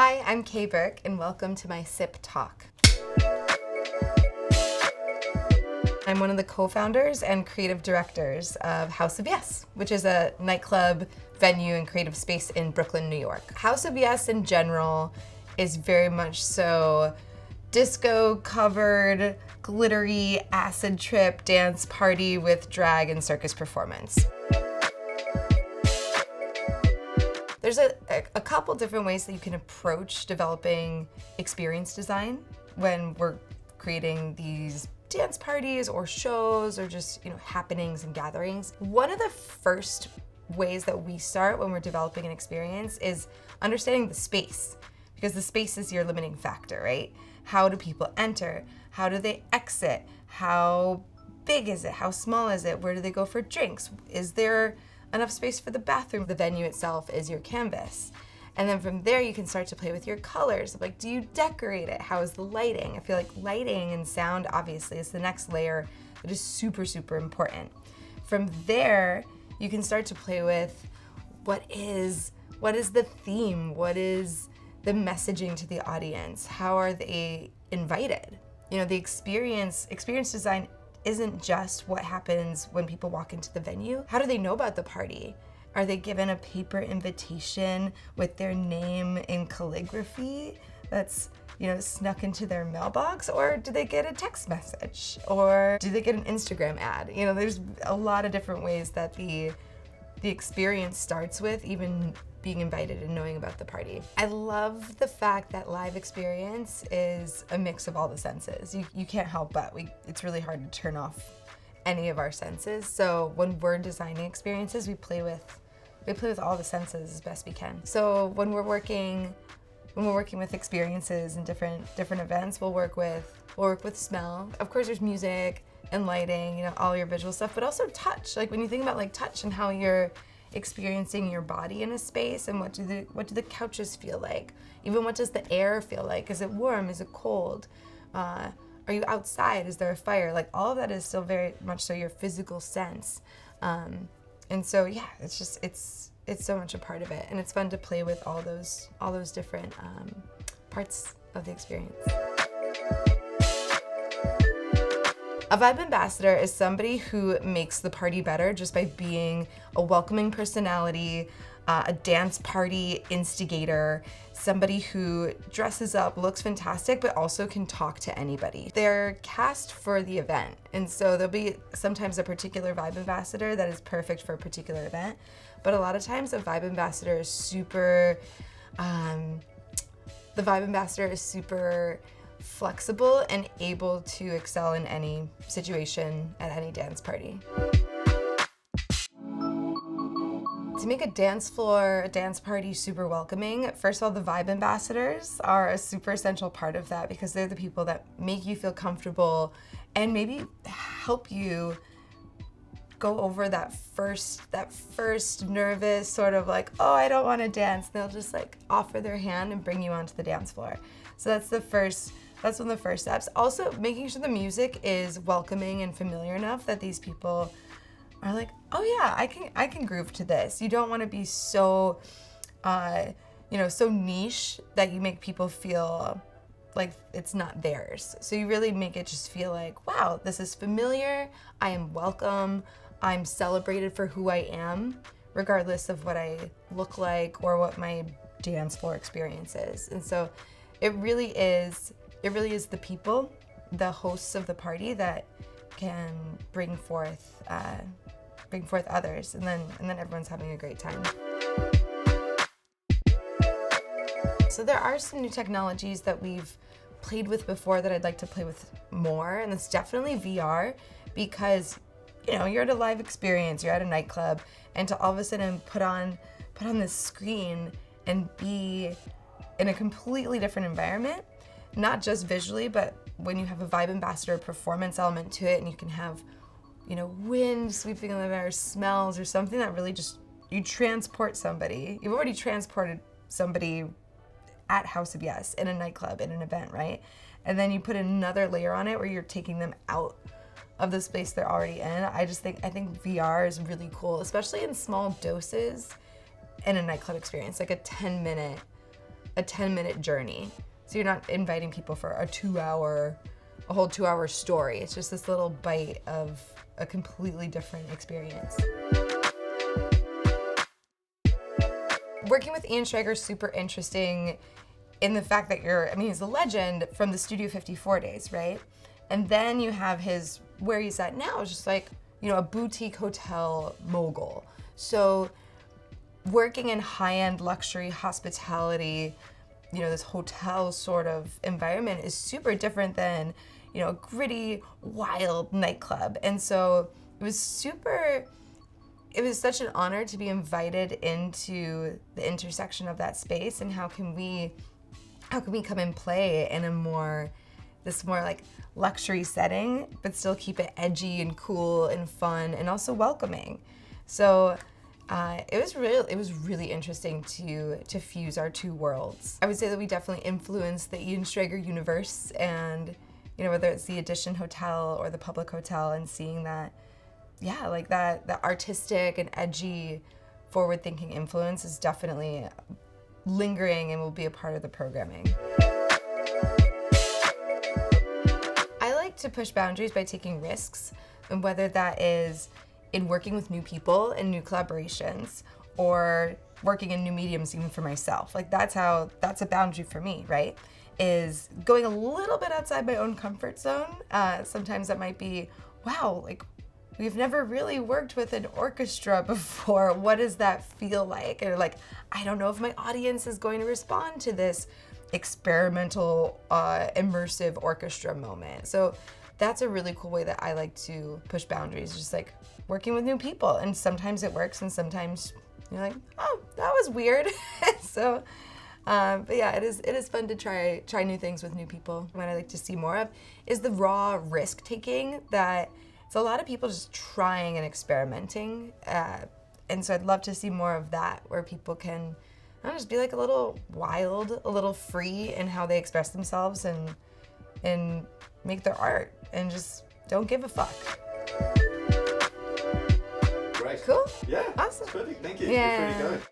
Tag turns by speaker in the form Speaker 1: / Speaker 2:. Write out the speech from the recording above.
Speaker 1: Hi, I'm Kae Burke, and welcome to my SIP Talk. I'm one of the co-founders and creative directors of House of Yes, which is a nightclub, venue, and creative space in Brooklyn, New York. House of Yes in general is very much so disco-covered, glittery, acid trip dance party with drag and circus performance. There's a couple different ways that you can approach developing experience design when we're creating these dance parties or shows or just happenings and gatherings. One of the first ways that we start when we're developing an experience is understanding the space, because the space is your limiting factor, right? How do people enter? How do they exit? How big is it? How small is it? Where do they go for drinks? Is there enough space for the bathroom? The venue itself is your canvas. And then from there you can start to play with your colors. Like, do you decorate it? How is the lighting? I feel like lighting and sound obviously is the next layer that is super, super important. From there, you can start to play with what is the theme? What is the messaging to the audience? How are they invited? The experience design isn't just what happens when people walk into the venue. How do they know about the party? Are they given a paper invitation with their name in calligraphy that's snuck into their mailbox? Or do they get a text message? Or do they get an Instagram ad? There's a lot of different ways that the experience starts with even being invited and knowing about the party. I love the fact that live experience is a mix of all the senses. You can't help but. It's really hard to turn off any of our senses. So when we're designing experiences, we play with all the senses as best we can. So when we're working with experiences and different events, we'll work with smell. Of course, there's music and lighting, all your visual stuff, but also touch. Like when you think about touch and how you're experiencing your body in a space, and what do the couches feel like? Even what does the air feel like? Is it warm? Is it cold? Are you outside? Is there a fire? All of that is still very much so your physical sense. And so yeah, it's so much a part of it, and it's fun to play with all those different parts of the experience. A vibe ambassador is somebody who makes the party better just by being a welcoming personality, a dance party instigator, somebody who dresses up, looks fantastic, but also can talk to anybody. They're cast for the event, and so there'll be sometimes a particular vibe ambassador that is perfect for a particular event, but a lot of times the vibe ambassador is super flexible and able to excel in any situation at any dance party. To make a dance party super welcoming, first of all, the vibe ambassadors are a super essential part of that, because they're the people that make you feel comfortable and maybe help you go over that first nervous sort of oh, I don't want to dance. They'll just offer their hand and bring you onto the dance floor. So that's one of the first steps. Also, making sure the music is welcoming and familiar enough that these people are oh yeah, I can groove to this. You don't want to be so, so niche that you make people feel like it's not theirs. So you really make it just feel wow, this is familiar. I am welcome. I'm celebrated for who I am, regardless of what I look like or what my dance floor experience is. And so it really is the people, the hosts of the party, that can bring forth others, and then everyone's having a great time. So there are some new technologies that we've played with before that I'd like to play with more, and it's definitely VR, because you're at a live experience, you're at a nightclub, and to all of a sudden put on this screen and be in a completely different environment, not just visually, but when you have a vibe ambassador performance element to it, and you can have wind sweeping in the air, smells, or something that really just, you transport somebody. You've already transported somebody at House of Yes, in a nightclub, in an event, right? And then you put another layer on it where you're taking them out of the space they're already in. I think VR is really cool, especially in small doses in a nightclub experience, like a 10-minute a 10-minute journey. So you're not inviting people for a whole 2-hour story. It's just this little bite of a completely different experience. Working with Ian Schrager is super interesting in the fact that he's a legend from the Studio 54 days, right? And then you have where he's at now is just like, a boutique hotel mogul. So working in high-end luxury hospitality, this hotel sort of environment is super different than, a gritty, wild nightclub. And so it was such an honor to be invited into the intersection of that space, and how can we come and play in this more like luxury setting, but still keep it edgy and cool and fun and also welcoming. So it was really interesting to fuse our two worlds. I would say that we definitely influenced the Ian Schrager universe, and whether it's the Edition Hotel or the Public Hotel, and seeing that, like that artistic and edgy, forward-thinking influence is definitely lingering and will be a part of the programming. I like to push boundaries by taking risks, and whether that is in working with new people and new collaborations, or working in new mediums even for myself. Like that's a boundary for me, right? Is going a little bit outside my own comfort zone. Sometimes that might be, wow, like we've never really worked with an orchestra before. What does that feel like? And like, I don't know if my audience is going to respond to this experimental, immersive orchestra moment. So that's a really cool way that I like to push boundaries, just like working with new people. And sometimes it works, and sometimes you're like, oh, that was weird. So, but yeah, it is fun to try new things with new people. What I like to see more of is the raw risk taking that it's a lot of people just trying and experimenting. And so I'd love to see more of that, where people can just be like a little wild, a little free in how they express themselves and make their art, and just don't give a fuck.
Speaker 2: Great.
Speaker 1: Cool?
Speaker 2: Yeah.
Speaker 1: Awesome.
Speaker 2: Perfect. Thank you.
Speaker 1: Yeah.
Speaker 2: You're pretty good.